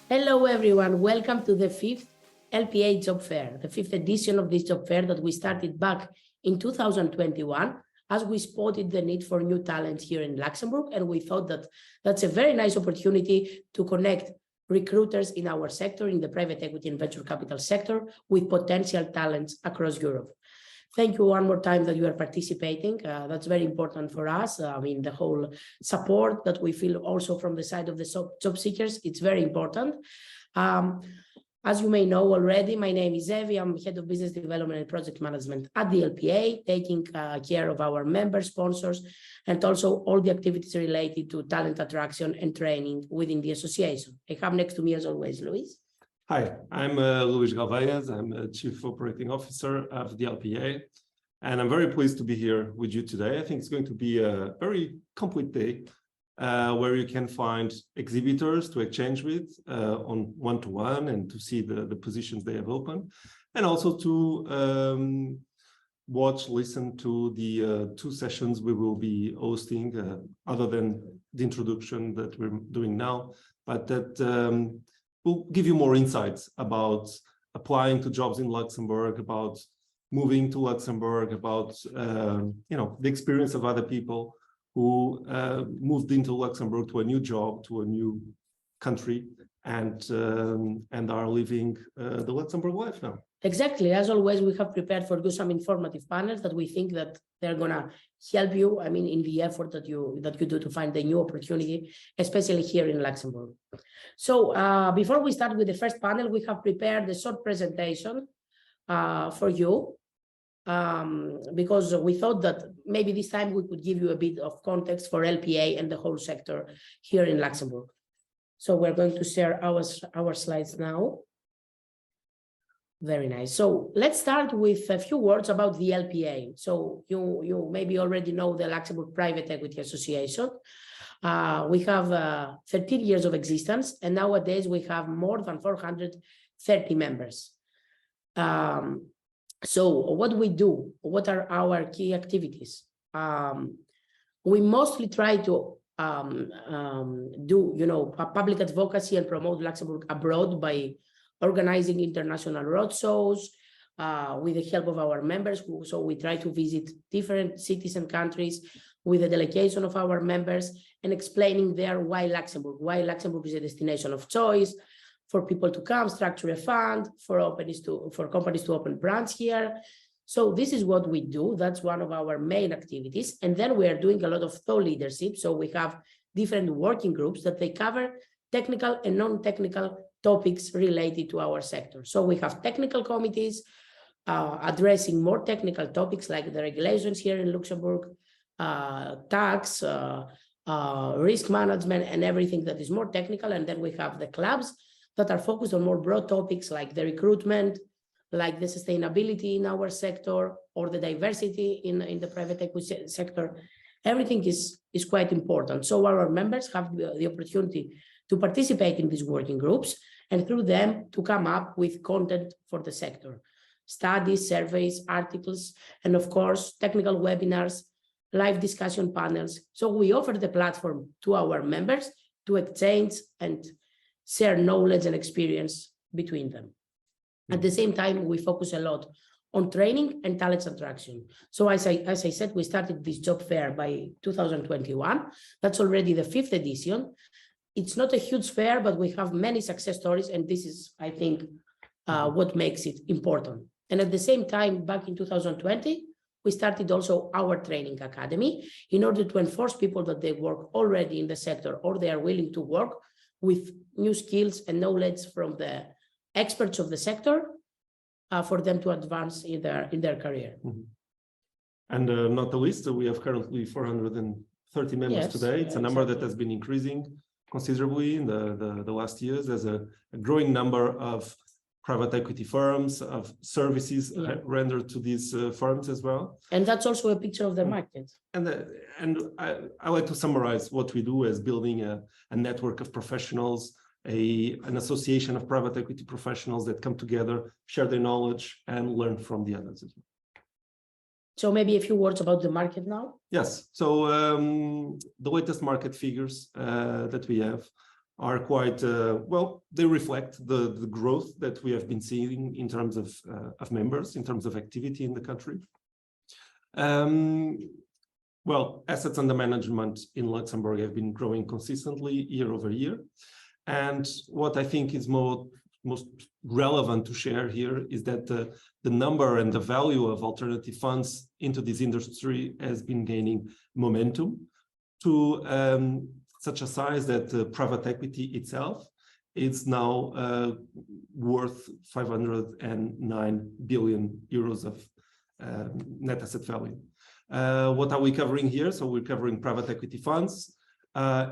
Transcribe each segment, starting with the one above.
Hello, everyone. Welcome to the fifth LPEA Job Fair, the fifth edition of this job fair that we started back in 2021, as we spotted the need for new talent here in Luxembourg. And we thought that that's a very nice opportunity to connect recruiters in our sector, in the private equity and venture capital sector, with potential talents across Europe. Thank you one more time that you are participating. That's very important for us. I mean, the whole support that we feel also from the side of the job seekers, it's very important. As you may know already, my name is Evi. I'm Head of Business Development and Project Management at the LPEA, taking care of our member sponsors and also all the activities related to talent attraction and training within the association. I have next to me, as always, Luis. Hi, I'm Luis Galveias. I'm Chief Operating Officer of the LPEA, and I'm very pleased to be here with you today. I think it's going to be a very complete day where you can find exhibitors to exchange with on one-to-one and to see the positions they have open, and also to listen to the two sessions we will be hosting, other than the introduction that we're doing now, but that we'll give you more insights about applying to jobs in Luxembourg, about moving to Luxembourg, about the experience of other people who moved into Luxembourg to a new job, to a new country, and are living the Luxembourg life now. Exactly. As always, we have prepared for you some informative panels that we think that they're gonna help you. I mean, in the effort that you do to find the new opportunity, especially here in Luxembourg. So before we start with the first panel, we have prepared a short presentation for you because we thought that maybe this time we could give you a bit of context for LPEA and the whole sector here in Luxembourg. So we're going to share our slides now. Very nice. So let's start with a few words about the LPEA. So you maybe already know the Luxembourg Private Equity Association. We have 13 years of existence, and nowadays we have more than 430 members. So what we do, what are our key activities? We mostly try to do, public advocacy and promote Luxembourg abroad by organizing international roadshows with the help of our members. So we try to visit different cities and countries with the delegation of our members and explaining there why Luxembourg is a destination of choice for people to come, structure a fund, for companies to open branches here. So this is what we do. That's one of our main activities. And then we are doing a lot of thought leadership. So we have different working groups that they cover technical and non-technical topics related to our sector. So we have technical committees addressing more technical topics like the regulations here in Luxembourg, tax, risk management, and everything that is more technical. And then we have the clubs that are focused on more broad topics like the recruitment, like the sustainability in our sector, or the diversity in the private equity sector. Everything is quite important. So our members have the opportunity to participate in these working groups, and through them to come up with content for the sector, studies, surveys, articles, and of course, technical webinars, live discussion panels. So we offer the platform to our members to exchange and share knowledge and experience between them. At the same time, we focus a lot on training and talent attraction. So as I said, we started this job fair by 2021. That's already the fifth edition. It's not a huge fair, but we have many success stories, and this is, I think, what makes it important. And at the same time, back in 2020, we started also our training academy in order to enforce people that they work already in the sector or they are willing to work with new skills and knowledge from the experts of the sector for them to advance in their career. Mm-hmm. And not the least, we have currently 430 members today. It's a number that has been increasing considerably in the last years. There's a growing number of private equity firms, of services rendered to these firms as well. And that's also a picture of the market. And I like to summarize what we do as building a network of professionals, an association of private equity professionals that come together, share their knowledge, and learn from the others as well. So maybe a few words about the market now? Yes. So the latest market figures that we have are quite, well, they reflect the growth that we have been seeing in terms of members, in terms of activity in the country. Well, assets under management in Luxembourg have been growing consistently year over year. And what I think is most relevant to share here is that the number and the value of alternative funds into this industry has been gaining momentum to such a size that private equity itself is now worth 509 billion euros of net asset value. What are we covering here? So we're covering private equity funds,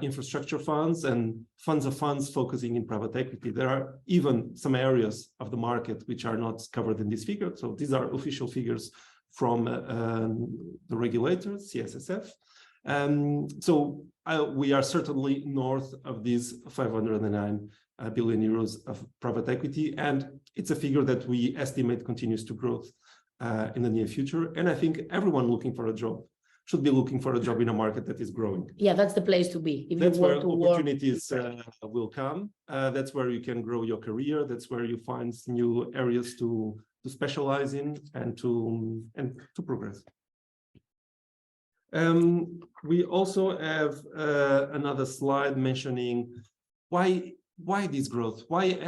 infrastructure funds, and funds of funds focusing in private equity. There are even some areas of the market which are not covered in this figure. So these are official figures from the regulators, CSSF. So we are certainly north of these 509 billion euros of private equity, and it's a figure that we estimate continues to grow in the near future. And I think everyone looking for a job should be looking for a job in a market that is growing. Yeah, that's the place to be. If that's you where want to opportunities work. Will come. That's where you can grow your career. That's where you find new areas to specialize in and to progress. We also have another slide mentioning why this growth, why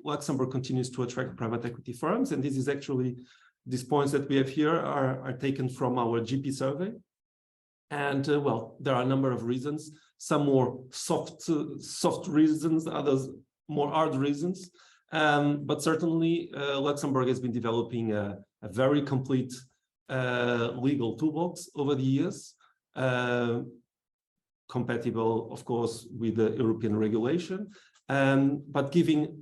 Luxembourg continues to attract private equity firms. And this is actually, these points that we have here are taken from our GP survey. And well, there are a number of reasons, some more soft reasons, others more hard reasons. But certainly Luxembourg has been developing a very complete legal toolbox over the years, compatible, of course, with the European regulation, but giving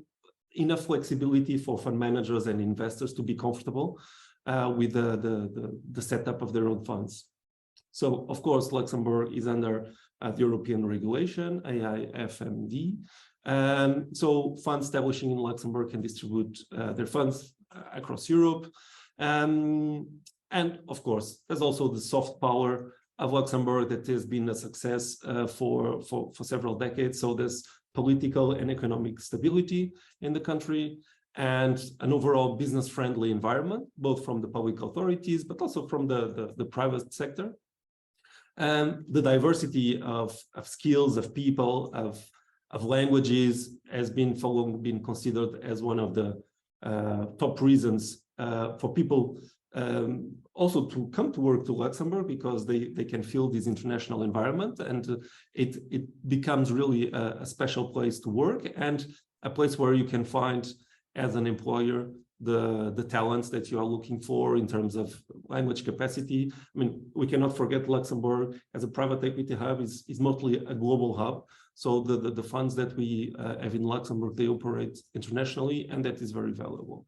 enough flexibility for fund managers and investors to be comfortable with the setup of their own funds. So, of course, Luxembourg is under the European regulation, AIFMD. So funds establishing in Luxembourg can distribute their funds across Europe. And of course, there's also the soft power of Luxembourg that has been a success for several decades. So there's political and economic stability in the country and an overall business-friendly environment, both from the public authorities, but also from the private sector. And the diversity of skills, of people, of languages has been considered as one of the top reasons for people also to come to work to Luxembourg, because they can feel this international environment, and it becomes really a special place to work and a place where you can find, as an employer, the talents that you are looking for in terms of language capacity. I mean, we cannot forget Luxembourg as a private equity hub is mostly a global hub. So the funds that we have in Luxembourg, they operate internationally, and that is very valuable.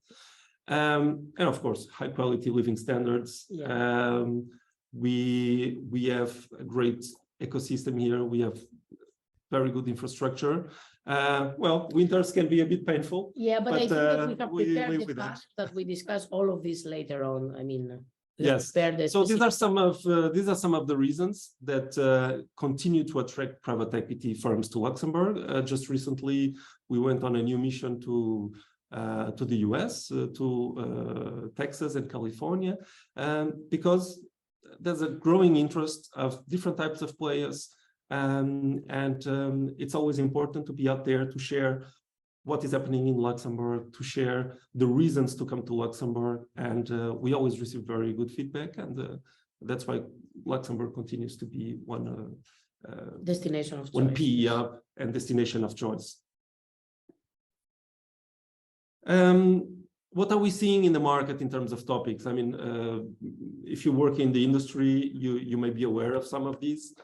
And of course, high quality living standards. Yeah. We have a great ecosystem here. We have very good infrastructure. Well, winters can be a bit painful. Yeah, but I think that we have prepared that we discuss all of this later on. I mean, yes. So these are some of the reasons that continue to attract private equity firms to Luxembourg. Just recently, we went on a new mission to the US, to Texas and California, because there's a growing interest of different types of players. And it's always important to be out there to share what is happening in Luxembourg, to share the reasons to come to Luxembourg. And we always receive very good feedback. And that's why Luxembourg continues to be one destination of choice. One PEA and destination of choice. What are we seeing in the market in terms of topics? I mean, if you work in the industry, you may be aware of some of these.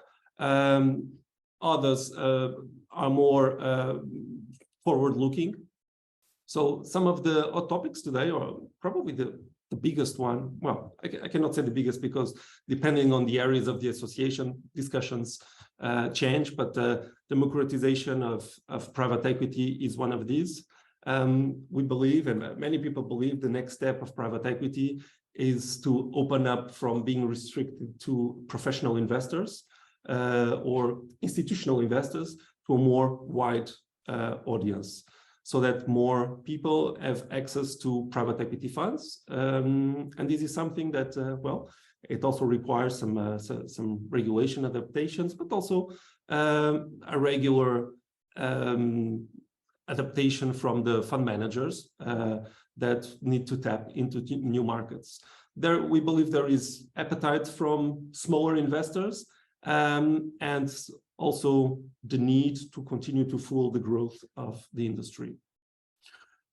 Others are more forward-looking. So some of the hot topics today, or probably the biggest one, well, I cannot say the biggest, because depending on the areas of the association, discussions change, but democratization of private equity is one of these. We believe, and many people believe, the next step of private equity is to open up from being restricted to professional investors. or institutional investors to a more wide audience, so that more people have access to private equity funds. And this is something that, well, it also requires some regulation adaptations, but also a regular adaptation from the fund managers that need to tap into new markets. We believe there is appetite from smaller investors, and also the need to continue to fuel the growth of the industry.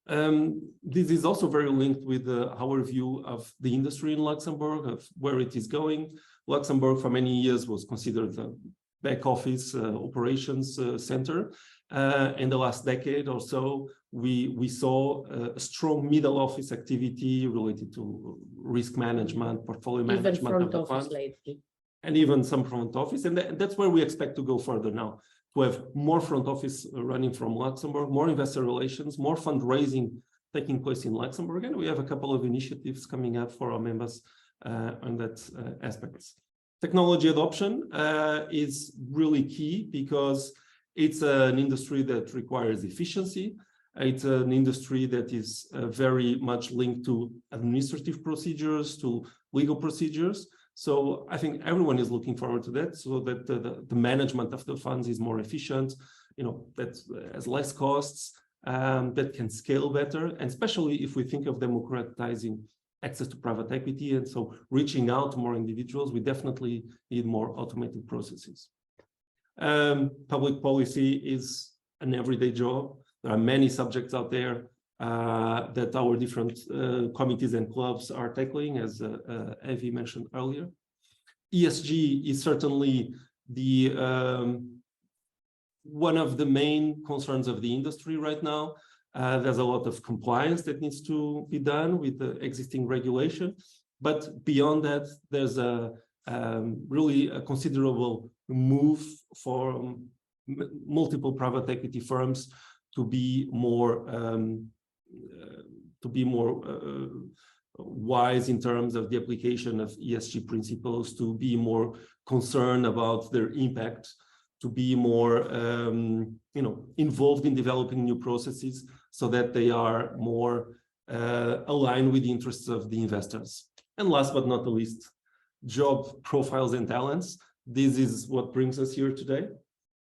This is also very linked with our view of the industry in Luxembourg, of where it is going. Luxembourg for many years was considered the back office operations center. In the last decade or so, we saw a strong middle office activity related to risk management, portfolio management, even front office lately, and even some front office. And that's where we expect to go further now, to have more front office running from Luxembourg, more investor relations, more fundraising taking place in Luxembourg. And we have a couple of initiatives coming up for our members on that aspects. Technology adoption is really key, because it's an industry that requires efficiency. It's an industry that is very much linked to administrative procedures, to legal procedures. So I think everyone is looking forward to that, so that the management of the funds is more efficient, that has less costs, that can scale better, and especially if we think of democratizing access to private equity, and so reaching out to more individuals, we definitely need more automated processes. Public policy is an everyday job. There are many subjects out there that our different committees and clubs are tackling, as Evie mentioned earlier. ESG is certainly the one of the main concerns of the industry right now. There's a lot of compliance that needs to be done with the existing regulation, but beyond that, there's really a considerable move for multiple private equity firms to be more wise in terms of the application of ESG principles, to be more concerned about their impact, to be more involved in developing new processes, so that they are more aligned with the interests of the investors. And last but not the least, job profiles and talents. This is what brings us here today.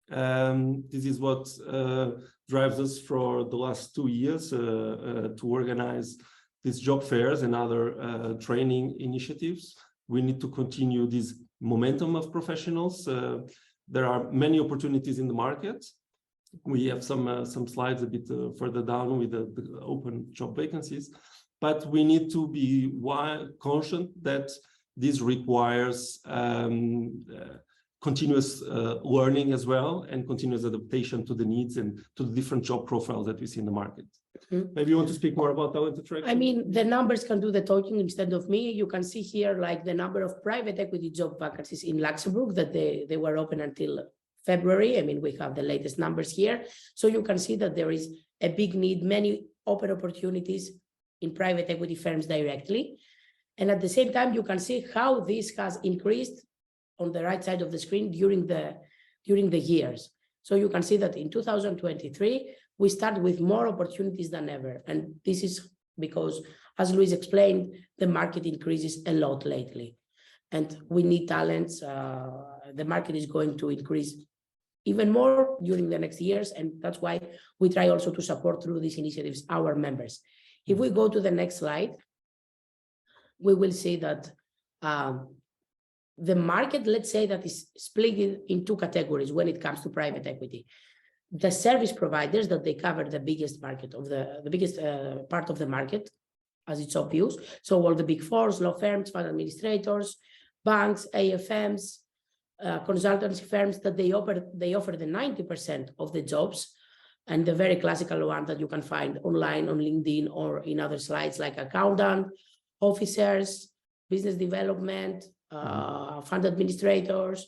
This is what drives us for the last 2 years to organize these job fairs and other training initiatives. We need to continue this momentum of professionals. There are many opportunities in the market. We have some slides a bit further down with the open job vacancies, but we need to be conscious that this requires continuous learning as well, and continuous adaptation to the needs and to the different job profiles that we see in the market. Mm-hmm. Maybe you want to speak more about talent attraction? I mean, the numbers can do the talking instead of me. You can see here like the number of private equity job vacancies in Luxembourg that they were open until February. I mean, we have the latest numbers here. So you can see that there is a big need, many open opportunities in private equity firms directly. And at the same time, you can see how this has increased on the right side of the screen during the years. So you can see that in 2023, we started with more opportunities than ever. And this is because, as Luis explained, the market increases a lot lately. And we need talents. The market is going to increase even more during the next years. And that's why we try also to support through these initiatives our members. If we go to the next slide, we will see that the market, let's say, that is split in two categories when it comes to private equity. The service providers, that they cover the biggest market of the biggest part of the market, as it's obvious. So all the big fours, law firms, fund administrators, banks, AFMs, consultancy firms, that they offer the 90% of the jobs, and the very classical one that you can find online on LinkedIn or in other slides, like accountant, officers, business development, fund administrators,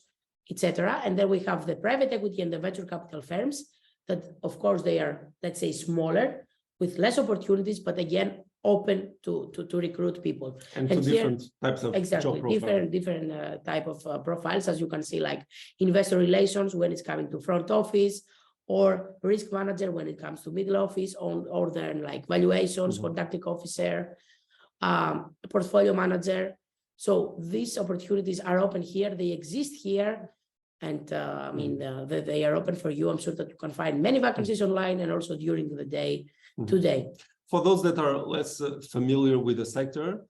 etc. And then we have the private equity and the venture capital firms that, of course, they are, let's say, smaller with less opportunities, but again, open to recruit people. And to here, different types of exactly, job profile. different type of profiles, as you can see, like investor relations when it's coming to front office, or risk manager when it comes to middle office, or then like valuations, conducting officer, portfolio manager. So these opportunities are open here. They exist here. And I mean, they are open for you. I'm sure that you can find many vacancies online and also during the day today. For those that are less familiar with the sector,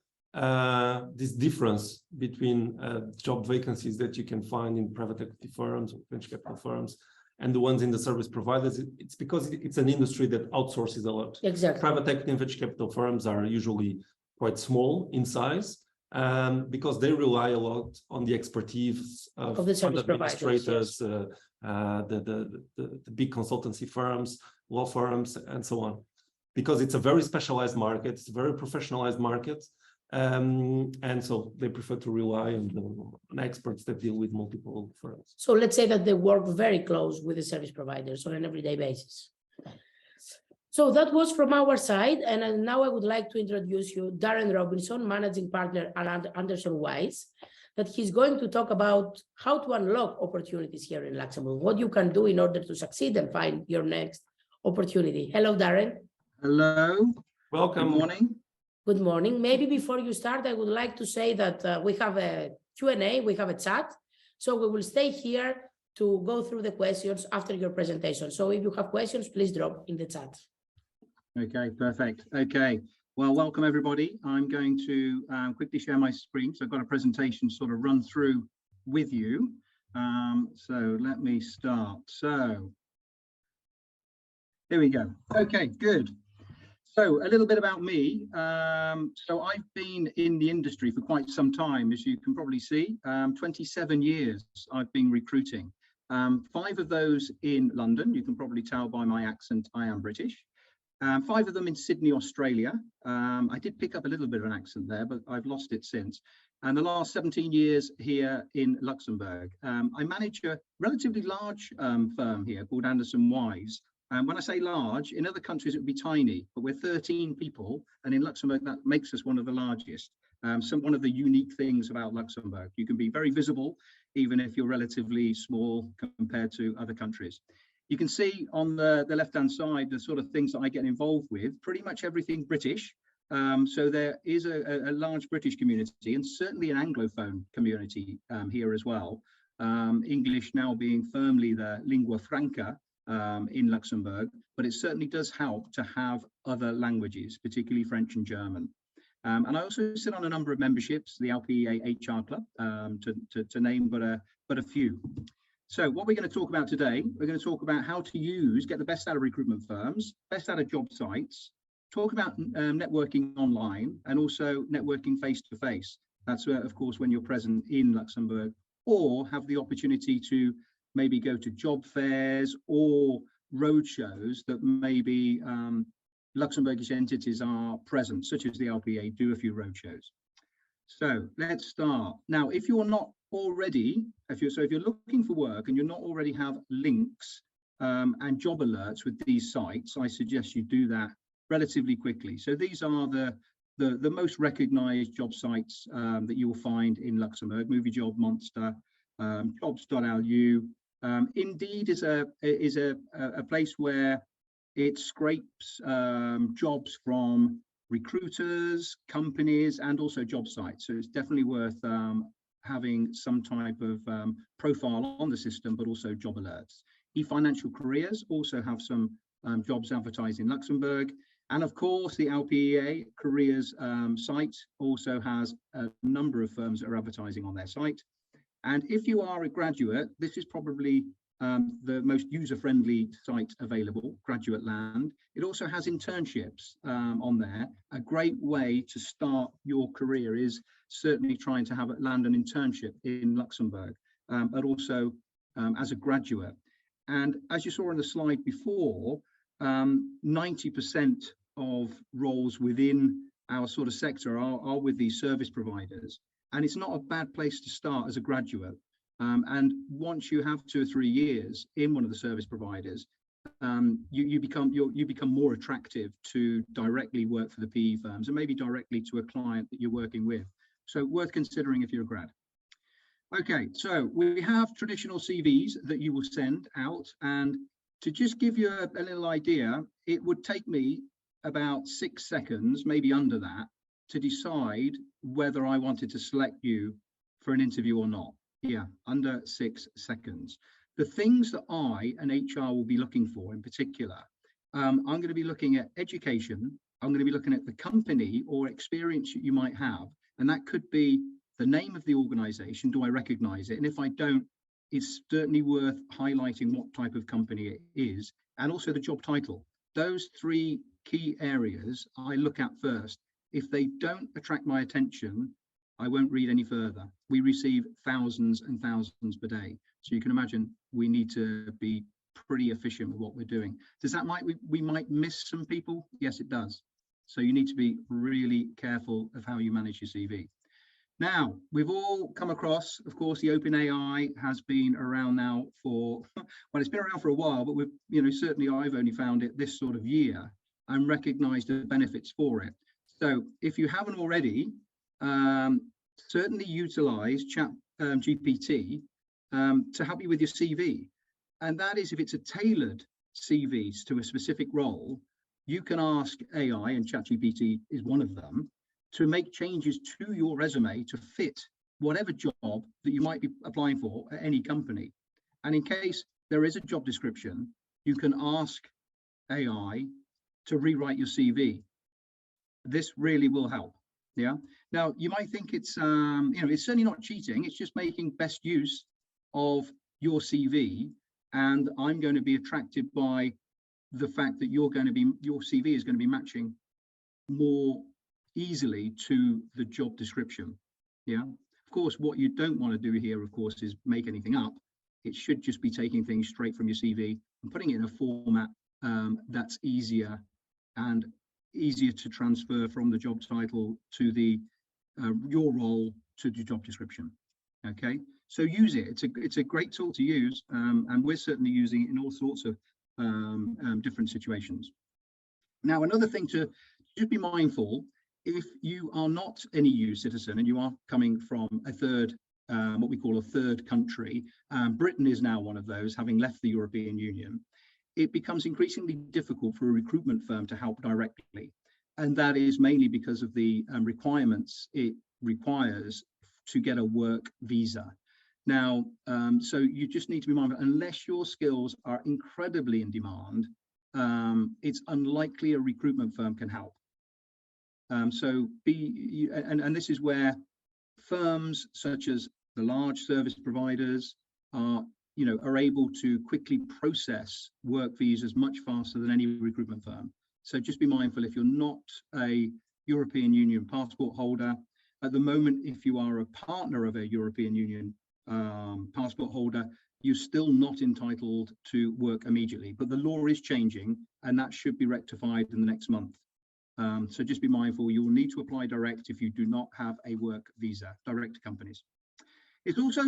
this difference between job vacancies that you can find in private equity firms or venture capital firms and the ones in the service providers, it's because it's an industry that outsources a lot. Exactly. Private equity and venture capital firms are usually quite small in size, because they rely a lot on the expertise of the service administrators, providers, the big consultancy firms, law firms, and so on. Because it's a very specialized market, it's a very professionalized market, and so they prefer to rely on experts that deal with multiple firms. So let's say that they work very close with the service providers on an everyday basis. So that was from our side, and now I would like to introduce you Darren Robinson, managing partner at Anderson Wise, that he's going to talk about how to unlock opportunities here in Luxembourg, what you can do in order to succeed and find your next opportunity. Hello, Darren. Hello. Welcome. Good morning. Good morning. Maybe before you start, I would like to say that we have a Q&A, we have a chat. So we will stay here to go through the questions after your presentation. So if you have questions, please drop in the chat. Okay, perfect. Okay, well, welcome everybody. I'm going to quickly share my screen. So I've got a presentation sort of run through with you. So let me start. So here we go. Okay, good. So a little bit about me. So I've been in the industry for quite some time, as you can probably see. 27 years I've been recruiting. 5 of those in London. You can probably tell by my accent, I am British. 5 of them in Sydney, Australia. I did pick up a little bit of an accent there, but I've lost it since. And the last 17 years here in Luxembourg. I manage a relatively large firm here called Anderson Wise. And when I say large, in other countries it would be tiny, but we're 13 people. And in Luxembourg, that makes us one of the largest. One of the unique things about Luxembourg, you can be very visible, even if you're relatively small compared to other countries. You can see on the left-hand side, the sort of things that I get involved with, pretty much everything British. So there is a large British community and certainly an Anglophone community here as well. English now being firmly the lingua franca in Luxembourg, but it certainly does help to have other languages, particularly French and German. And I also sit on a number of memberships, the LPEA HR Club, to name but a few. So what we're going to talk about today, we're going to talk about how to get the best out of recruitment firms, best out of job sites, talk about networking online, and also networking face-to-face. That's, of course, when you're present in Luxembourg, or have the opportunity to maybe go to job fairs or road shows that maybe Luxembourgish entities are present, such as the LPEA do a few road shows. So let's start. Now, if you're not already, if you're looking for work and you're not already have links and job alerts with these sites, I suggest you do that relatively quickly. So these are the most recognized job sites that you will find in Luxembourg: Movie Job, Monster, jobs.lu. Indeed is a place where it scrapes jobs from recruiters, companies, and also job sites. So it's definitely worth having some type of profile on the system, but also job alerts. eFinancial Careers also have some jobs advertised in Luxembourg. And of course, the LPEA Careers site also has a number of firms that are advertising on their site. And if you are a graduate, this is probably the most user-friendly site available, Graduate Land. It also has internships on there. A great way to start your career is certainly trying to land an internship in Luxembourg, but also as a graduate. And as you saw on the slide before, 90% of roles within our sort of sector are with these service providers. And it's not a bad place to start as a graduate. And once you have 2 or 3 years in one of the service providers, you become more attractive to directly work for the PE firms and maybe directly to a client that you're working with. So worth considering if you're a grad. Okay, so we have traditional CVs that you will send out, and to just give you a little idea, it would take me about 6 seconds, maybe under that, to decide whether I wanted to select you for an interview or not. Yeah, under 6 seconds. The things that I and HR will be looking for in particular, I'm going to be looking at education. I'm going to be looking at the company or experience that you might have. And that could be the name of the organization. Do I recognize it? And if I don't, it's certainly worth highlighting what type of company it is, and also the job title. Those 3 key areas I look at first. If they don't attract my attention, I won't read any further. We receive thousands and thousands per day. So you can imagine we need to be pretty efficient with what we're doing. Does that we might miss some people? Yes, it does. So you need to be really careful of how you manage your CV. Now, we've all come across, of course, the OpenAI has been around now for, well, it's been around for a while, but we've, certainly I've only found it this sort of year and recognized the benefits for it. So if you haven't already, certainly utilize ChatGPT to help you with your CV. And that is, if it's a tailored CV to a specific role, you can ask AI, and ChatGPT is one of them, to make changes to your resume to fit whatever job that you might be applying for at any company. And in case there is a job description, you can ask AI to rewrite your CV. This really will help. Yeah. Now, you might think it's, it's certainly not cheating. It's just making best use of your CV. And I'm going to be attracted by the fact that your CV is going to be matching more easily to the job description. Yeah. Of course, what you don't want to do here, of course, is make anything up. It should just be taking things straight from your CV and putting it in a format that's easier to transfer from the job title to the your role to the job description. Okay, so use it. It's a great tool to use, and we're certainly using it in all sorts of different situations. Now, another thing to just be mindful, if you are not an EU citizen and you are coming from a third, what we call a third country, Britain is now one of those, having left the European Union, it becomes increasingly difficult for a recruitment firm to help directly. And that is mainly because of the requirements it requires to get a work visa. Now, so you just need to be mindful, unless your skills are incredibly in demand, it's unlikely a recruitment firm can help. So and this is where firms such as the large service providers are able to quickly process work visas much faster than any recruitment firm. So just be mindful, if you're not a European Union passport holder, at the moment, if you are a partner of a European Union passport holder, you're still not entitled to work immediately. But the law is changing, and that should be rectified in the next month. So just be mindful, you will need to apply direct if you do not have a work visa, direct to companies. It's also,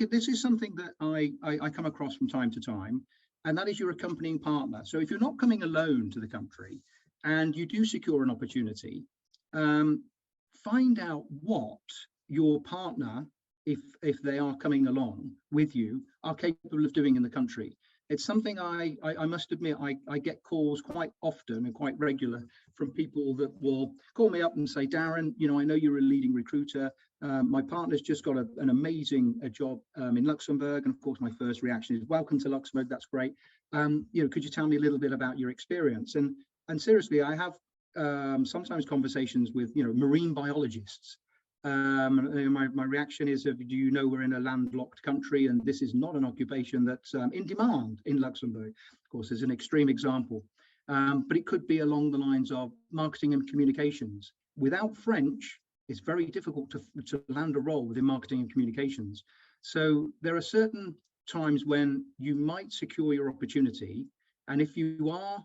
this is something that I come across from time to time, and that is your accompanying partner. So if you're not coming alone to the country and you do secure an opportunity, find out what your partner, if they are coming along with you, are capable of doing in the country. It's something I must admit, I get calls quite often and quite regular from people that will call me up and say, Darren, I know you're a leading recruiter. My partner's just got an amazing job in Luxembourg. And of course, my first reaction is, welcome to Luxembourg. That's great. Could you tell me a little bit about your experience? And seriously, I have sometimes conversations with, marine biologists. My reaction is, do you know we're in a landlocked country and this is not an occupation that's in demand in Luxembourg? Of course, there's an extreme example, but it could be along the lines of marketing and communications. Without French, it's very difficult to land a role within marketing and communications. So there are certain times when you might secure your opportunity, and if you are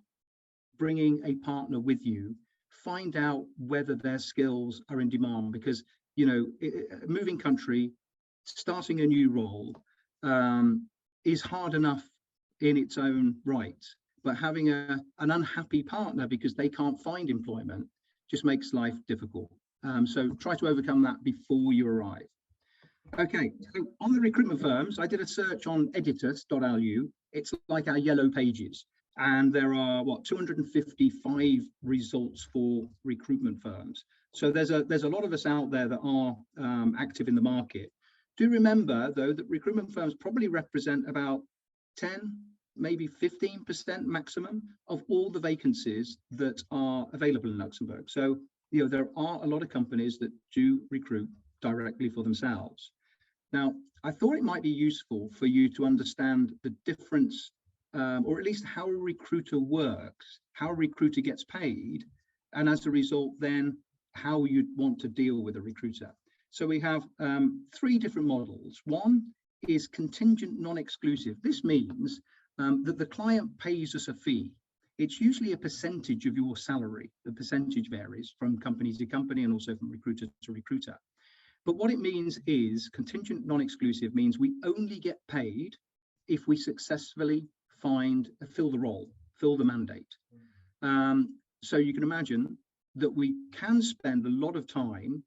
bringing a partner with you, find out whether their skills are in demand, because moving country, starting a new role is hard enough in its own right. but having an unhappy partner because they can't find employment just makes life difficult. So try to overcome that before you arrive. Okay, so on the recruitment firms, I did a search on editus.lu. It's like our yellow pages. And there are, 255 results for recruitment firms. So there's a lot of us out there that are active in the market. Do remember, though, that recruitment firms probably represent about 10, maybe 15% maximum of all the vacancies that are available in Luxembourg. So, there are a lot of companies that do recruit directly for themselves. Now, I thought it might be useful for you to understand the difference, or at least how a recruiter works, how a recruiter gets paid, and as a result, then how you'd want to deal with a recruiter. So we have 3 different models. One is contingent non-exclusive. This means that the client pays us a fee. It's usually a percentage of your salary. The percentage varies from company to company and also from recruiter to recruiter. But what it means is contingent non-exclusive means we only get paid if we successfully fill the role, fill the mandate. So you can imagine that we can spend a lot of time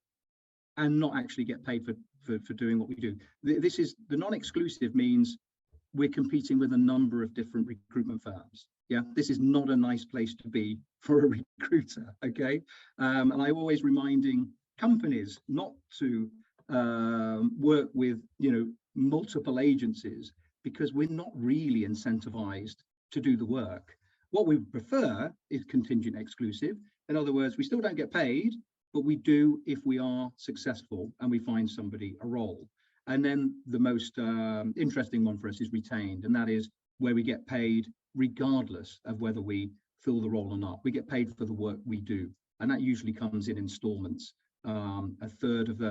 and not actually get paid for doing what we do. This is the non-exclusive means we're competing with a number of different recruitment firms. Yeah, this is not a nice place to be for a recruiter. Okay, and I'm always reminding companies not to work with multiple agencies, because we're not really incentivized to do the work. What we prefer is contingent exclusive. In other words, we still don't get paid, but we do if we are successful and we find somebody a role. And then the most interesting one for us is retained, and that is where we get paid regardless of whether we fill the role or not. We get paid for the work we do, and that usually comes in installments. A third of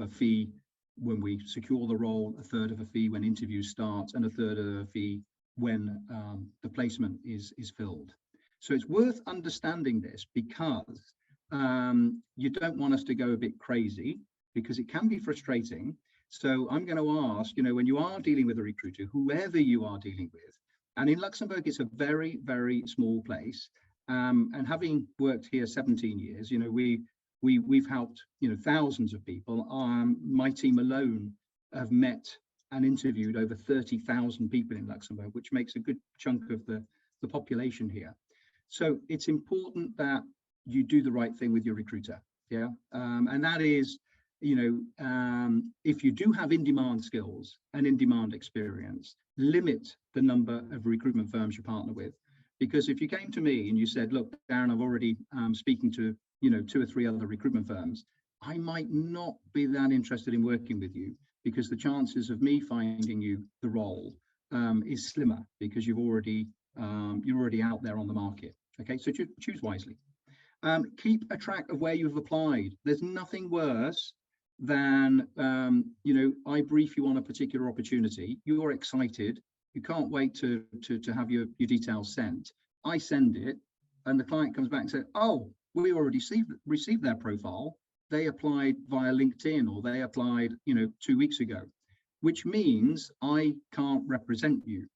a fee when we secure the role, a third of a fee when interview starts, and a third of a fee when the placement is filled. So it's worth understanding this, because you don't want us to go a bit crazy, because it can be frustrating. So I'm going to ask, when you are dealing with a recruiter, whoever you are dealing with, and in Luxembourg, it's a very, very small place. And having worked here 17 years, we've helped thousands of people. My team alone have met and interviewed over 30,000 people in Luxembourg, which makes a good chunk of the population here. So it's important that you do the right thing with your recruiter. Yeah, and that is, if you do have in-demand skills and in-demand experience, limit the number of recruitment firms you partner with. Because if you came to me and you said, look, Darren, I've already speaking to 2 or 3 other recruitment firms, I might not be that interested in working with you, because the chances of me finding you the role is slimmer, because you're already out there on the market. Okay, so choose wisely. Keep a track of where you've applied. There's nothing worse than I brief you on a particular opportunity. You're excited. You can't wait to have your details sent. I send it, and the client comes back and says, oh, we already received their profile. They applied via LinkedIn, or they applied 2 weeks ago, which means I can't represent you,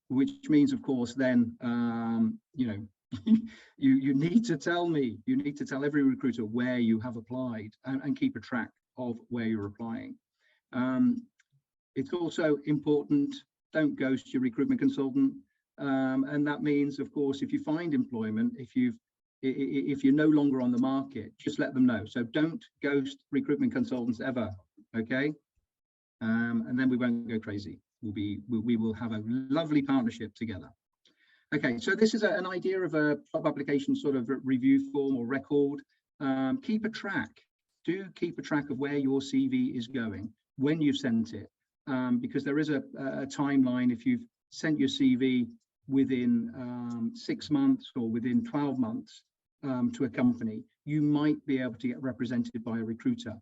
which means, of course, then you need to tell me, you need to tell every recruiter where you have applied, and keep a track of where you're applying. It's also important, don't ghost your recruitment consultant. And that means, of course, if you find employment, if you're no longer on the market, just let them know. So don't ghost recruitment consultants ever, okay? And then we won't go crazy. We will have a lovely partnership together. Okay, so this is an idea of a job application sort of review form or record. Keep a track. Do keep a track of where your CV is going when you've sent it, because there is a timeline. If you've sent your CV within 6 months or within 12 months to a company, you might be able to get represented by a recruiter.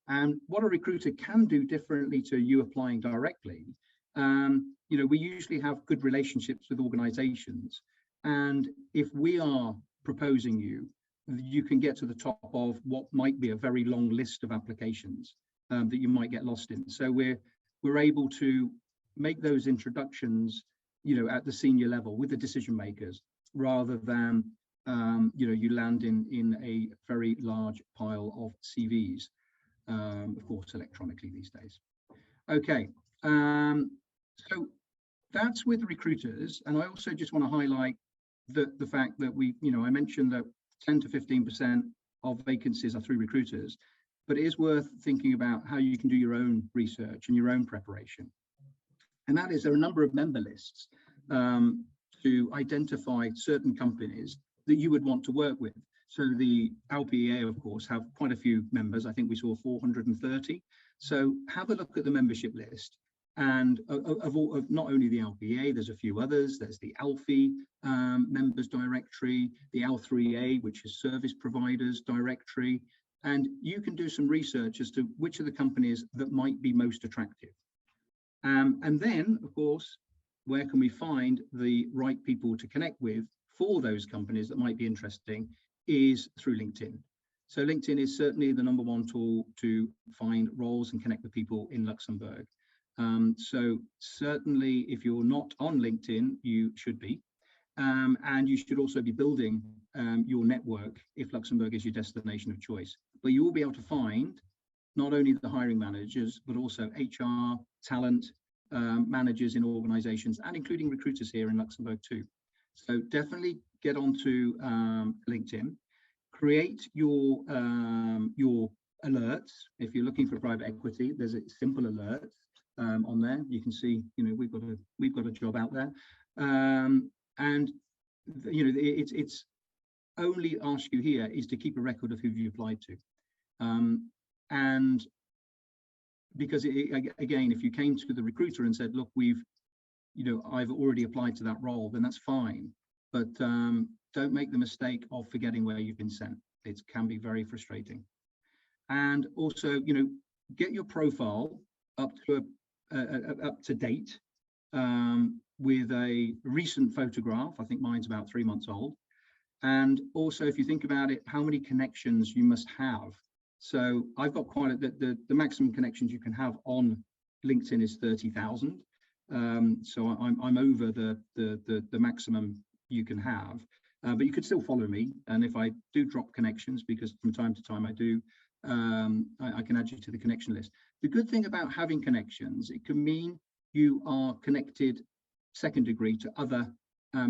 And what a recruiter can do differently to you applying directly, we usually have good relationships with organizations. And if we are proposing you, you can get to the top of what might be a very long list of applications that you might get lost in. So we're able to make those introductions at the senior level with the decision makers, rather than you land in a very large pile of CVs, of course, electronically these days. Okay, so that's with recruiters. And I also just want to highlight the fact that I mentioned that 10 to 15% of vacancies are through recruiters, but it is worth thinking about how you can do your own research and your own preparation. And that is, there are a number of member lists to identify certain companies that you would want to work with. So the LPEA, of course, have quite a few members. I think we saw 430. So have a look at the membership list. And of not only the LPEA, there's a few others. There's the ALFI members directory, the L3A, which is service providers directory. And you can do some research as to which of the companies that might be most attractive. And then, of course, where can we find the right people to connect with for those companies that might be interesting is through LinkedIn. So LinkedIn is certainly the #1 tool to find roles and connect with people in Luxembourg. So certainly if you're not on LinkedIn, you should be. And you should also be building your network if Luxembourg is your destination of choice. But you will be able to find not only the hiring managers, but also HR, talent, managers in organizations, and including recruiters here in Luxembourg too. So definitely get onto LinkedIn, create your alerts. If you're looking for private equity, there's a simple alert on there. You can see, we've got a job out there, and it's only ask you here is to keep a record of who you applied to, and because again, if you came to the recruiter and said, look, I've already applied to that role, then that's fine. But don't make the mistake of forgetting where you've been sent. It can be very frustrating. And also, get your profile up to date with a recent photograph. I think mine's about 3 months old. And also, if you think about it, how many connections you must have. So I've got quite the maximum connections you can have on LinkedIn is 30,000. So I'm over the maximum you can have, but you could still follow me. And if I do drop connections, because from time to time I do, I can add you to the connection list. The good thing about having connections, it can mean you are connected second degree to other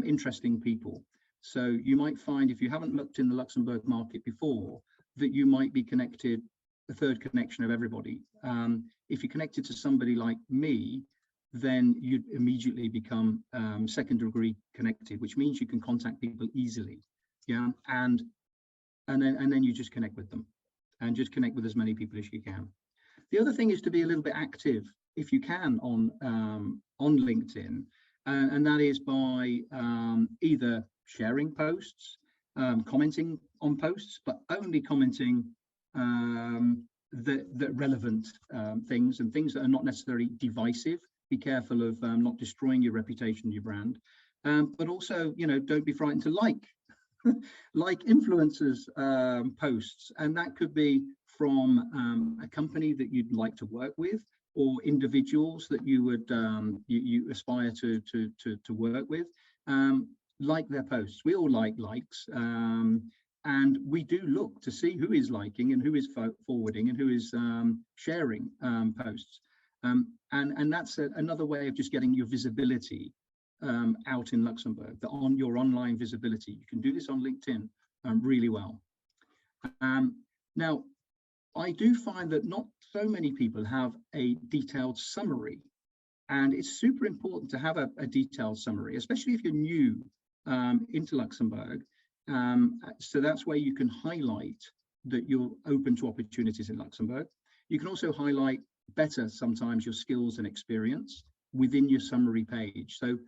interesting people. So you might find, if you haven't looked in the Luxembourg market before, that you might be connected, a third connection of everybody. If you're connected to somebody like me, then you'd immediately become second degree connected, which means you can contact people easily. Yeah, and then you just connect with them, and just connect with as many people as you can. The other thing is to be a little bit active, if you can, on LinkedIn, and that is by either sharing posts, commenting on posts, but only commenting the relevant things, and things that are not necessarily divisive. Be careful of not destroying your reputation, your brand, but also, don't be frightened to like influencers posts, and that could be from a company that you'd like to work with, or individuals that you would you aspire to work with. Like their posts. We all like likes, and we do look to see who is liking and who is forwarding and who is sharing posts, and that's another way of just getting your visibility out in Luxembourg, on your online visibility. You can do this on LinkedIn really well. Now, I do find that not so many people have a detailed summary, and it's super important to have a detailed summary, especially if you're new into Luxembourg. So that's where you can highlight that you're open to opportunities in Luxembourg. You can also highlight better sometimes your skills and experience within your summary page. So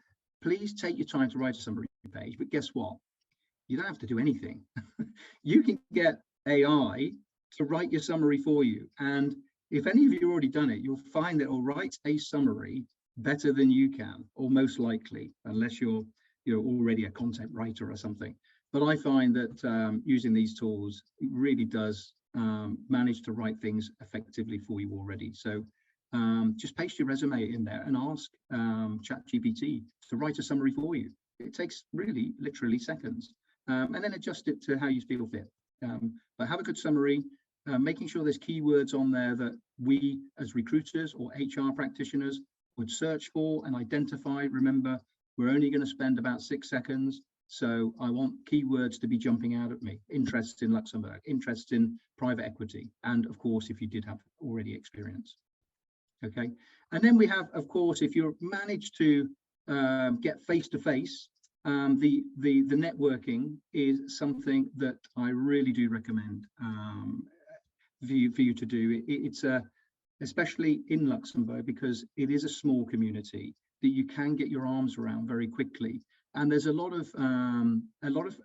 please take your time to write a summary page, but guess what? You don't have to do anything. You can get AI to write your summary for you. And if any of you have already done it, you'll find that it'll write a summary better than you can, or most likely, unless you're already a content writer or something. But I find that using these tools really does manage to write things effectively for you already. So just paste your resume in there and ask ChatGPT to write a summary for you. It takes really literally seconds, and then adjust it to how you feel fit. But have a good summary, making sure there's keywords on there that we as recruiters or HR practitioners would search for and identify. Remember, we're only going to spend about 6 seconds. So I want keywords to be jumping out at me. Interest in Luxembourg, interest in private equity, and of course, if you did have already experience. Okay, and then we have, of course, if you've managed to get face-to-face, the networking is something that I really do recommend for you to do. It's especially in Luxembourg, because it is a small community that you can get your arms around very quickly. And there's a lot of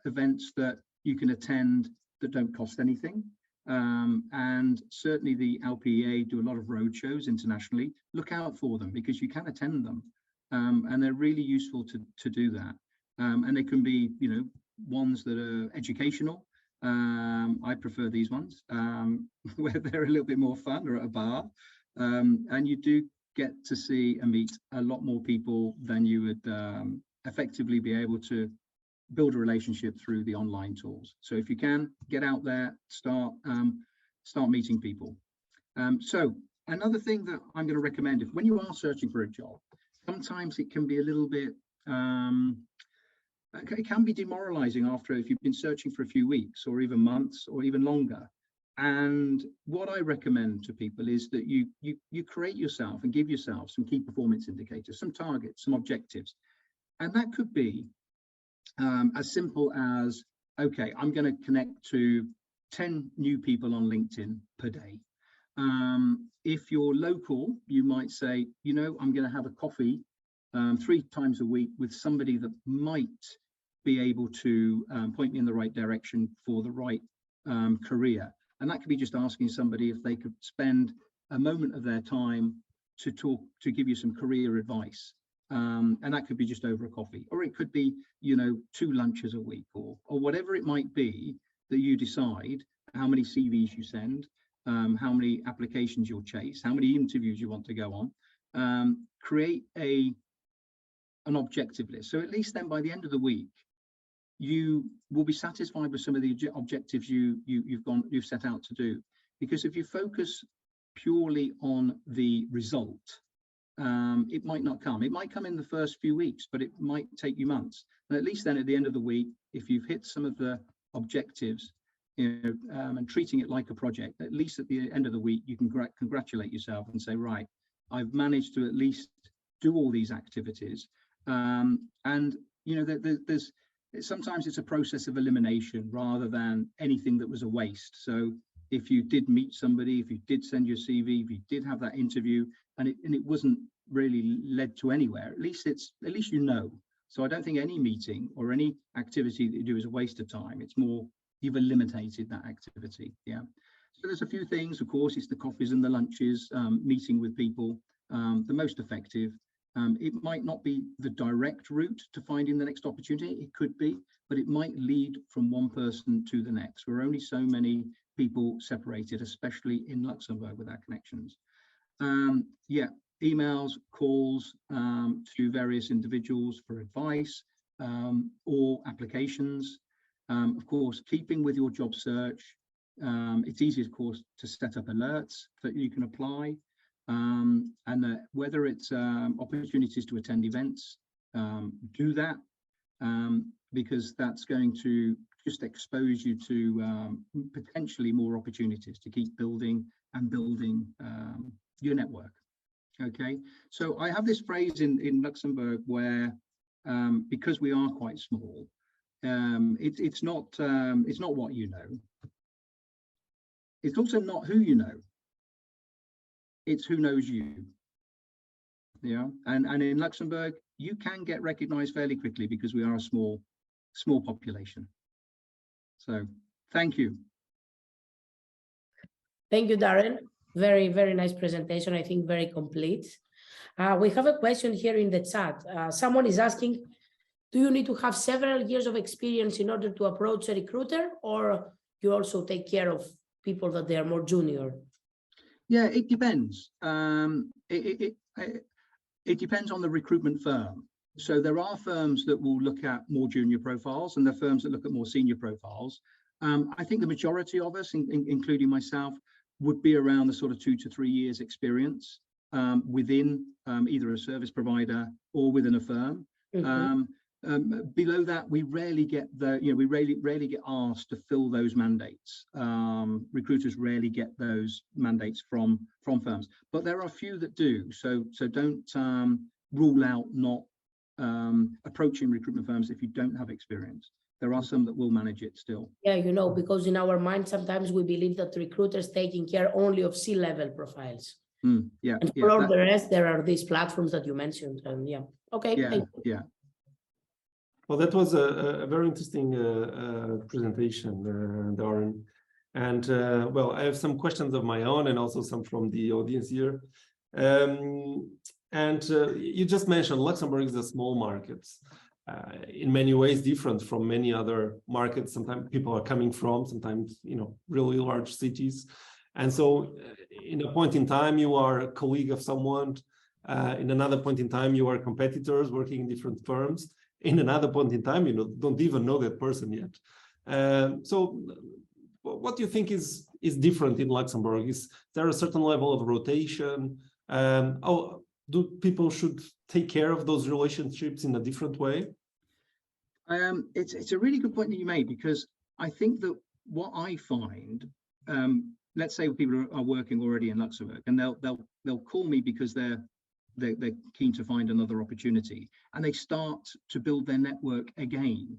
events that you can attend that don't cost anything. And certainly the LPEA do a lot of road shows internationally. Look out for them, because you can attend them, and they're really useful to do that. And they can be, you know, ones that are educational. I prefer these ones where they're a little bit more fun, or at a bar, and you do get to see and meet a lot more people than you would effectively be able to build a relationship through the online tools. So if you can, get out there, start meeting people. So another thing that I'm going to recommend, when you are searching for a job, sometimes it can be a little bit it can be demoralizing if you've been searching for a few weeks or even months or even longer. And what I recommend to people is that you create yourself and give yourself some key performance indicators, some targets, some objectives. And that could be as simple as, okay, I'm going to connect to 10 new people on LinkedIn per day. If you're local, you might say, you know, I'm going to have a coffee 3 times a week with somebody that might be able to point me in the right direction for the right career. And that could be just asking somebody if they could spend a moment of their time to give you some career advice. And that could be just over a coffee, or it could be, you know, 2 lunches a week, or whatever it might be that you decide, how many CVs you send, how many applications you'll chase, how many interviews you want to go on. Create an objective list. So at least then by the end of the week, you will be satisfied with some of the objectives you've set out to do. Because if you focus purely on the result, it might not come. It might come in the first few weeks, but it might take you months. And at least then at the end of the week, if you've hit some of the objectives, you know, and treating it like a project, at least at the end of the week, you can congratulate yourself and say, right, I've managed to at least do all these activities. And you know, there's sometimes it's a process of elimination rather than anything that was a waste. So if you did meet somebody, if you did send your CV, if you did have that interview, and it wasn't really led to anywhere, at least you know. So I don't think any meeting or any activity that you do is a waste of time. It's more you've eliminated that activity. Yeah. So there's a few things. Of course, it's the coffees and the lunches, meeting with people, the most effective. It might not be the direct route to finding the next opportunity. It could be, but it might lead from one person to the next. We're only so many people separated, especially in Luxembourg with our connections. Yeah, emails, calls to various individuals for advice or applications. Of course, keeping with your job search. It's easy, of course, to set up alerts that you can apply. And whether it's opportunities to attend events, do that, because that's going to just expose you to potentially more opportunities to keep building your network. Okay, so I have this phrase in Luxembourg where, because we are quite small, it's not what you know. It's also not who you know. It's who knows you. Yeah, and in Luxembourg, you can get recognized fairly quickly because we are a small population. So thank you. Thank you, Darren. Very, very nice presentation. I think very complete. We have a question here in the chat. Someone is asking, do you need to have several years of experience in order to approach a recruiter, or you also take care of people that they are more junior? Yeah, it depends. It depends on the recruitment firm. So there are firms that will look at more junior profiles, and there are firms that look at more senior profiles. I think the majority of us, including myself, would be around the sort of 2 to 3 years experience within either a service provider or within a firm. Below that, we rarely get we rarely get asked to fill those mandates. Recruiters rarely get those mandates from firms, but there are a few that do. So don't rule out not approaching recruitment firms if you don't have experience. There are some that will manage it still. Yeah, because in our mind, sometimes we believe that recruiters taking care only of C-level profiles. Yeah. And for all the rest, there are these platforms that you mentioned. And yeah, okay. Yeah. Well, that was a very interesting presentation, Darren. And well, I have some questions of my own and also some from the audience here. You just mentioned Luxembourg is a small market. In many ways different from many other markets. Sometimes people are coming from, sometimes, really large cities. And so in a point in time, you are a colleague of someone. In another point in time, you are competitors working in different firms. In another point in time, don't even know that person yet. So what do you think is different in Luxembourg? Is there a certain level of rotation? Do people should take care of those relationships in a different way? It's a really good point that you made, because I think that what I find, let's say people are working already in Luxembourg, and they'll call me because they're keen to find another opportunity, and they start to build their network again,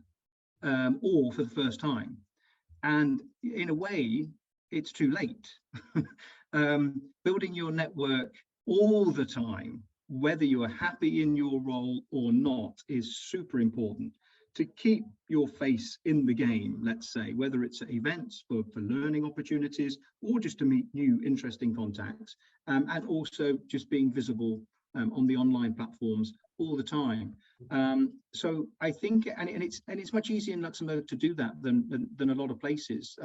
or for the first time. And in a way, it's too late. Building your network all the time, whether you are happy in your role or not, is super important to keep your face in the game, let's say, whether it's at events for learning opportunities or just to meet new interesting contacts, and also just being visible on the online platforms all the time. So I think, and it's much easier in Luxembourg to do that than a lot of places,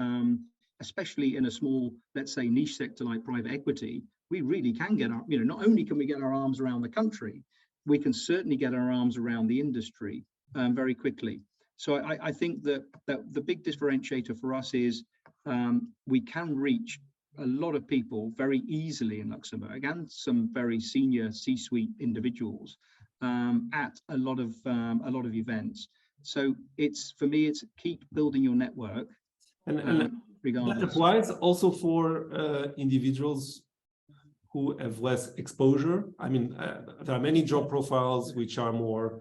especially in a small, let's say, niche sector like private equity. We really can get our, not only can we get our arms around the country, we can certainly get our arms around the industry very quickly. So I think that the big differentiator for us is we can reach a lot of people very easily in Luxembourg, and some very senior C-suite individuals at a lot of events. So for me, it's keep building your network. And that applies also for individuals who have less exposure. I mean, there are many job profiles which are more,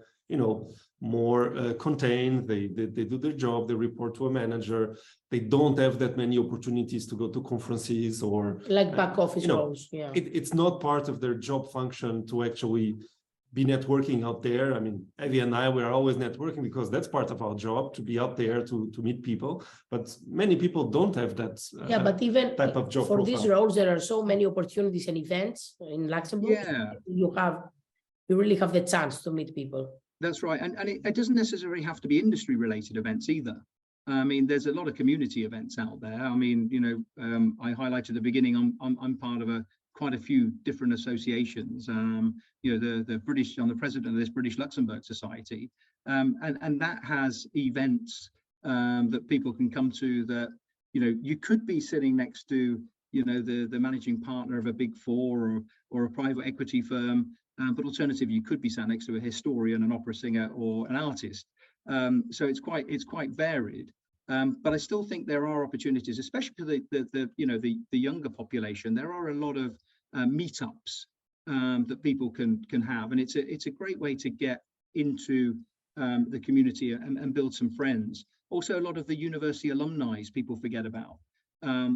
more contained. They do their job, they report to a manager. They don't have that many opportunities to go to conferences or like back office roles. Yeah, it's not part of their job function to actually be networking out there. I mean, Evie and I, we are always networking because that's part of our job, to be out there to meet people. But many people don't have that but even type of job for profile. These roles, there are so many opportunities and events in Luxembourg. Yeah, you really have the chance to meet people. That's right, and it doesn't necessarily have to be industry related events either. I mean, there's a lot of community events out there. I mean, I highlighted at the beginning, I'm part of quite a few different associations. The British, I'm the president of this British Luxembourg Society, and that has events that people can come to. That you could be sitting next to the managing partner of a big four or a private equity firm, but alternatively, you could be sat next to a historian, an opera singer, or an artist. So it's quite varied. But I still think there are opportunities, especially for the younger population. There are a lot of meetups that people can have, and it's a great way to get into the community and build some friends. Also, a lot of the university alumni people forget about,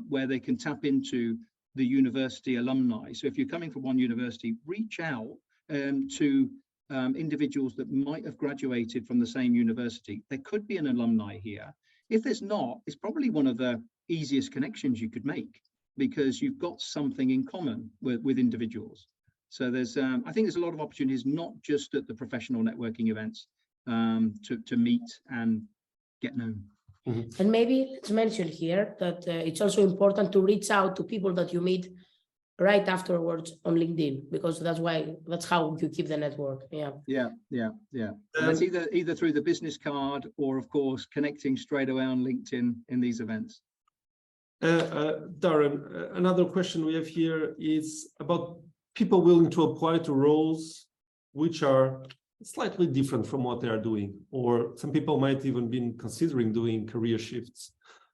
where they can tap into the university alumni. So if you're coming from one university, reach out to individuals that might have graduated from the same university. There could be an alumni here. If there's not, it's probably one of the easiest connections you could make, because you've got something in common with individuals. So there's, I think there's a lot of opportunities, not just at the professional networking events, to meet and get known. And maybe let's mention here that it's also important to reach out to people that you meet right afterwards on LinkedIn, because that's how you keep the network. Yeah. And that's either through the business card or, of course, connecting straight away on LinkedIn in these events. Darren, another question we have here is about people willing to apply to roles which are slightly different from what they are doing, or some people might even be considering doing career shifts.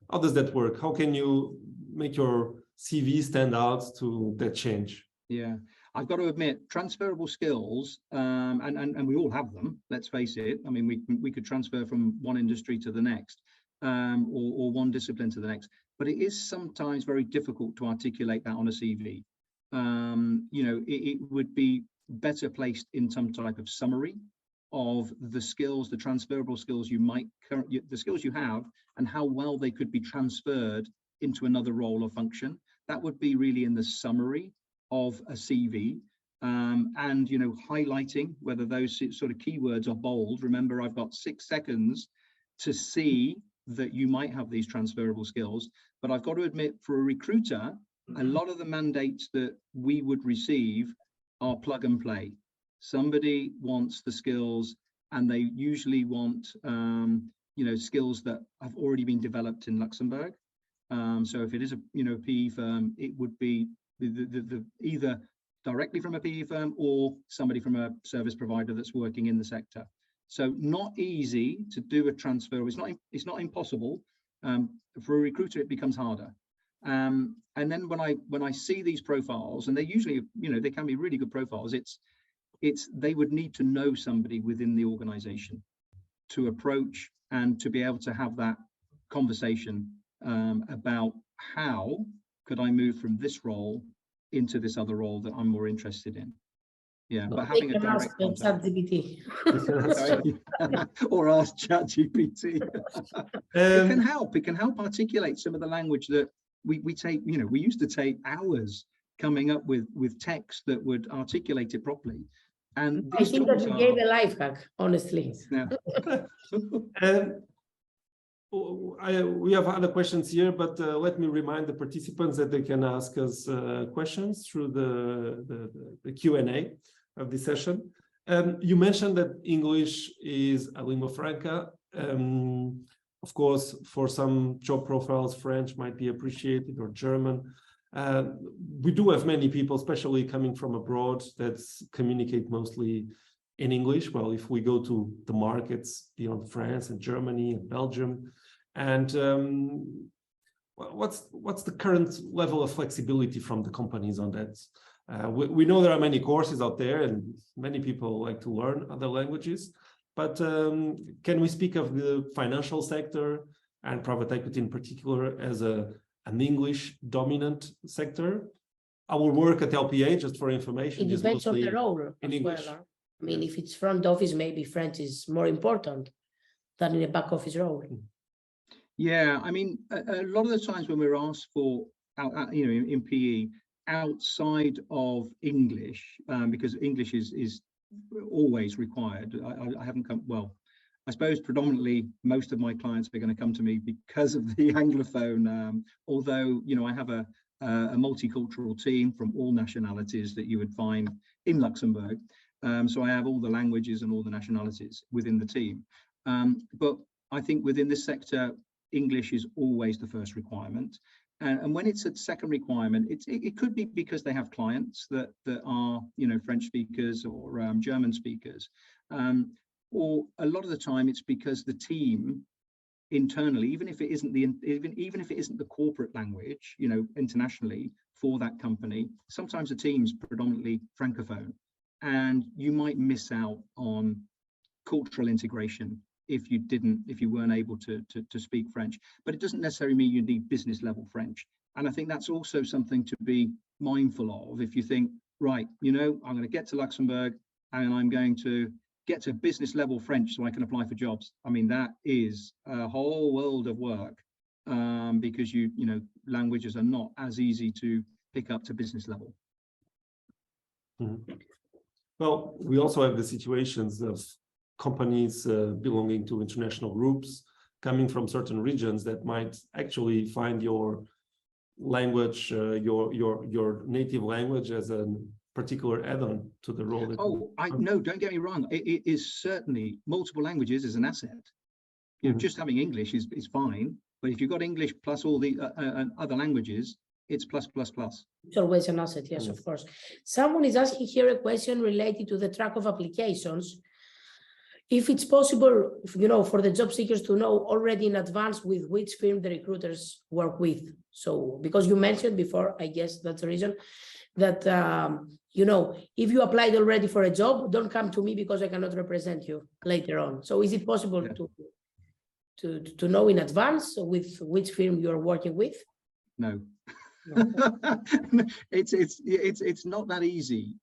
How does that work? How can you make your CV stand out to that change? Yeah, I've got to admit, transferable skills, and we all have them, let's face it. I mean, we could transfer from one industry to the next, or one discipline to the next, but it is sometimes very difficult to articulate that on a CV. You know, it would be better placed in some type of summary of the skills, the transferable skills the skills you have, and how well they could be transferred into another role or function. That would be really in the summary of a CV, and, you know, highlighting whether those sort of keywords are bold. Remember, I've got 6 seconds to see that you might have these transferable skills, but I've got to admit, for a recruiter, a lot of the mandates that we would receive are plug and play. Somebody wants the skills, and they usually want, you know, skills that have already been developed in Luxembourg. So if it is a, you know, PE firm, it would be the either directly from a PE firm or somebody from a service provider that's working in the sector. So not easy to do a transfer. It's not impossible. For a recruiter, it becomes harder. And then when I see these profiles, and they usually, you know, they can be really good profiles, they would need to know somebody within the organization to approach and to be able to have that conversation about how could I move from this role into this other role that I'm more interested in. Yeah, but having a direct contact. Or ask ChatGPT. It can help. It can help articulate some of the language that we take. You know, we used to take hours coming up with text that would articulate it properly. And I think that you gave a life hack, honestly. Yeah. We have other questions here, but let me remind the participants that they can ask us questions through the Q&A of this session. You mentioned that English is a lingua franca. Of course, for some job profiles, French might be appreciated, or German. We do have many people, especially coming from abroad, that communicate mostly in English. Well, if we go to the markets beyond France and Germany and Belgium, and what's the current level of flexibility from the companies on that? We know there are many courses out there, and many people like to learn other languages. But can we speak of the financial sector and private equity in particular as an English dominant sector? Our work at LPEA, just for information, it depends on the role in as English. well. I mean, if it's front office, maybe French is more important than in a back office role. Yeah, I mean, a lot of the times when we're asked for, you know, in PE, outside of English, because English is always required. I haven't come, well, I suppose predominantly most of my clients are going to come to me because of the Anglophone, although, you know, I have a multicultural team from all nationalities that you would find in Luxembourg. So I have all the languages and all the nationalities within the team. But I think within this sector, English is always the first requirement. And when it's a second requirement, it could be because they have clients that are, you know, French speakers or German speakers. Or a lot of the time it's because the team internally, even if it isn't the corporate language, you know, internationally for that company, sometimes the team's predominantly Francophone, and you might miss out on cultural integration if you weren't able to speak French. But it doesn't necessarily mean you need business level French. And I think that's also something to be mindful of. If you think, right, you know, I'm going to get to Luxembourg and I'm going to get to business level French so I can apply for jobs. I mean, that is a whole world of work, because you know, languages are not as easy to pick up to business level. Mm-hmm. Well, we also have the situations of companies belonging to international groups coming from certain regions that might actually find your language, your native language as a particular add-on to the role. Oh, no, don't get me wrong. It is certainly multiple languages is an asset. You know, just having English is fine, but if you've got English plus all the other languages, it's plus. It's always an asset, yes, of course. Someone is asking here a question related to the track of applications. If it's possible, you know, for the job seekers to know already in advance with which firm the recruiters work with. So, because you mentioned before, I guess that's the reason that, you know, if you applied already for a job, don't come to me because I cannot represent you later on. So is it possible to know in advance with which firm you're working with? No. It's not that easy.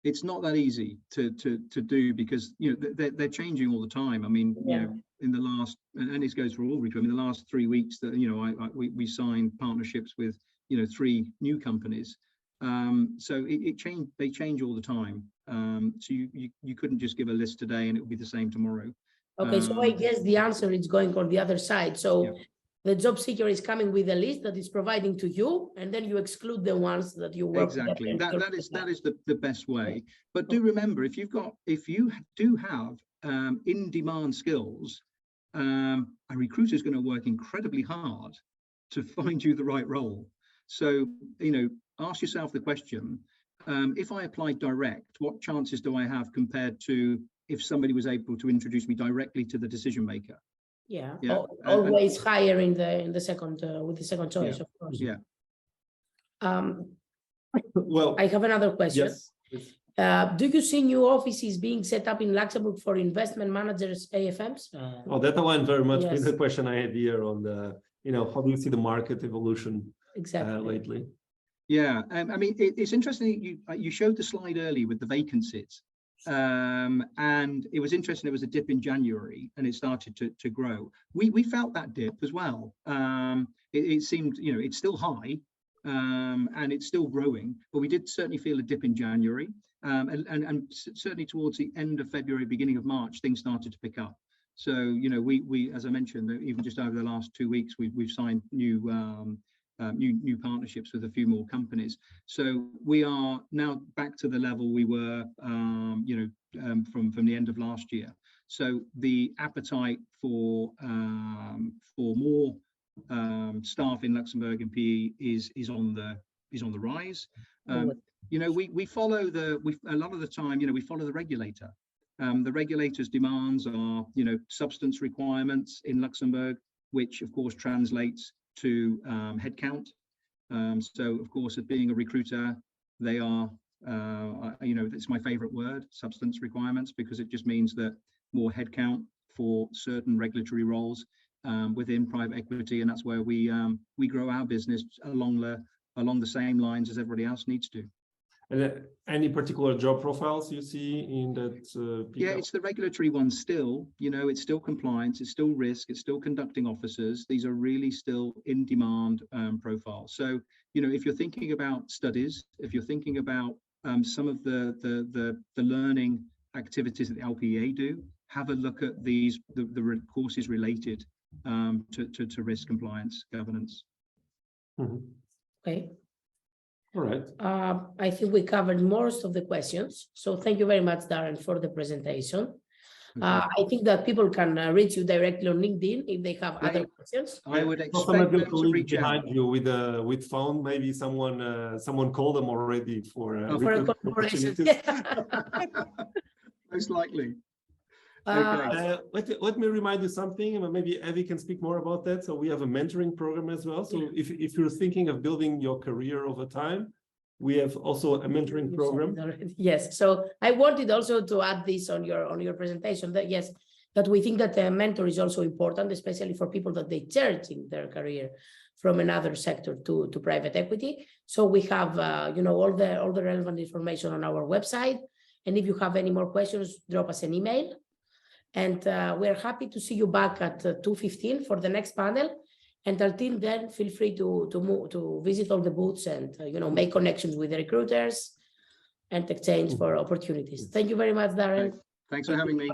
It's not that easy to do because, you know, they're changing all the time. I mean, you know, in the last, and this goes for all recruitment, in the last 3 weeks that, you know, we signed partnerships with, you know, 3 new companies. So they change all the time. So you couldn't just give a list today and it would be the same tomorrow. Okay, so I guess the answer is going on the other side. So the job seeker is coming with a list that is providing to you, and then you exclude the ones that you work with. Exactly. That is the best way. But do remember, if you do have in-demand skills, a recruiter is going to work incredibly hard to find you the right role. So, you know, ask yourself the question, if I applied direct, what chances do I have compared to if somebody was able to introduce me directly to the decision maker? Always higher in the second with the second choice, of course. Well, I have another question. Yes. Do you see new offices being set up in Luxembourg for investment managers, AFMs? Oh, that aligned very much with the question I had here on the, you know, how do you see the market evolution lately? Yeah, I mean, it's interesting. You showed the slide earlier with the vacancies. And it was interesting, there was a dip in January and it started to grow. We felt that dip as well. It seemed, you know, it's still high and it's still growing, but we did certainly feel a dip in January. And certainly towards the end of February, beginning of March, things started to pick up. So, you know, we as I mentioned, even just over the last 2 weeks, we've signed new partnerships with a few more companies. So we are now back to the level we were, you know, from the end of last year. So the appetite for more staff in Luxembourg and PE is on the rise. You know, we follow a lot of the time, you know, we follow the regulator. The regulator's demands are, you know, substance requirements in Luxembourg, which of course translates to headcount. So of course, as being a recruiter, they are, you know, it's my favorite word, substance requirements, because it just means that more headcount for certain regulatory roles within private equity, and that's where we grow our business along the same lines as everybody else needs to. And any particular job profiles you see in that? Yeah, it's the regulatory ones still, you know, it's still compliance, it's still risk, it's still conducting officers. These are really still in demand profiles. So, you know, if you're thinking about studies, if you're thinking about some of the learning activities that the LPEA do, have a look at these, the courses related to risk, compliance, governance. Okay. All right. I think we covered most of the questions. So thank you very much, Darren, for the presentation. I think that people can reach you directly on LinkedIn if they have other questions. I would expect them to reach out. Behind you with phone, maybe someone called them already for a collaboration. Most likely. Let me remind you something, and maybe Evie can speak more about that. So we have a mentoring program as well. So if you're thinking of building your career over time, we have also a mentoring program. Yes. So I wanted also to add this on your presentation that yes, that we think that a mentor is also important, especially for people that they're changing their career from another sector to private equity. So we have you know, all the relevant information on our website. And if you have any more questions, drop us an email. And we're happy to see you back at 2:15 for the next panel. And until then, feel free to visit all the booths and you know, make connections with the recruiters and exchange for opportunities. Thank you very much, Darren. Thanks for having me.